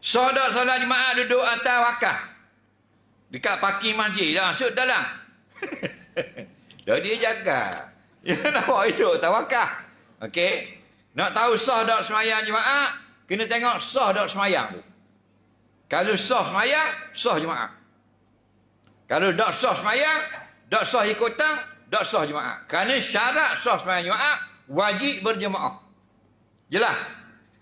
Sah tak solat jemaah duduk atas wakaf? Dekat parking masjid dah masuk dalam. Dah dia jaga. Ya nak bawa hidup atas wakaf. Okey. Nak tahu sah tak semayang jemaah, kena tengok sah tak semayang tu. Kalau sah semayang, sah jemaah. Kalau tak sah semayang, tak sah ikutan, tak sah jemaah. Kerana syarat sah semayang jemaah, wajib berjemaah. Jelas?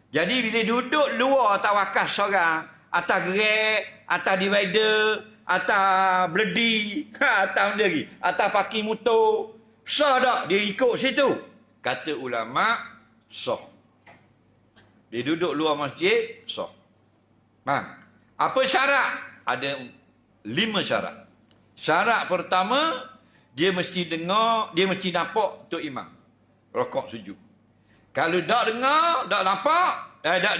Jadi bila duduk luar atas wakaf seorang, atas gerak, atas divider, atas bledi, atas benda lagi, atas parking motor, sah tak dia ikut situ? Kata ulama, sah. Dia duduk luar masjid, sah. Faham? Apa syarat? Ada 5 syarat. Syarat pertama, dia mesti dengar, dia mesti nampak Tok Imam rokok sujud. Kalau tak dengar, tak nampak,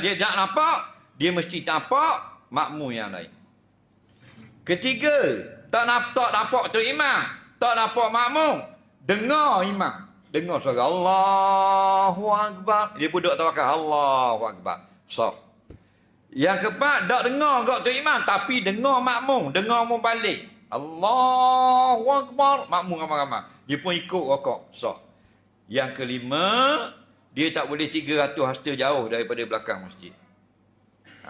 dia tak nampak, dia mesti nampak makmum yang lain. Ketiga, tak nampak Tok Imam, tak nampak makmum, dengar imam. Dengar suara Allahu Akbar. Dia pun duduk tawakal Allahu Akbar. Sah. Yang keempat, tak dengar kat Tok Imam, tapi dengar makmum, dengar balik. Allahu Akbar. Makmum ramai-ramai. Dia pun ikut rokok. Sah. Yang kelima, dia tak boleh 300 hasta jauh daripada belakang masjid.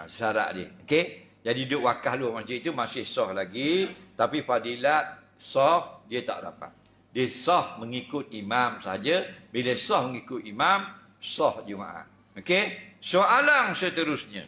Syarat dia. Okey? Jadi duduk wakaf luar masjid itu masih sah lagi. Tapi fadilat sah, dia tak dapat. Dia sah mengikut imam saja. Bila sah mengikut imam, sah jemaah. Okey? Soalan seterusnya.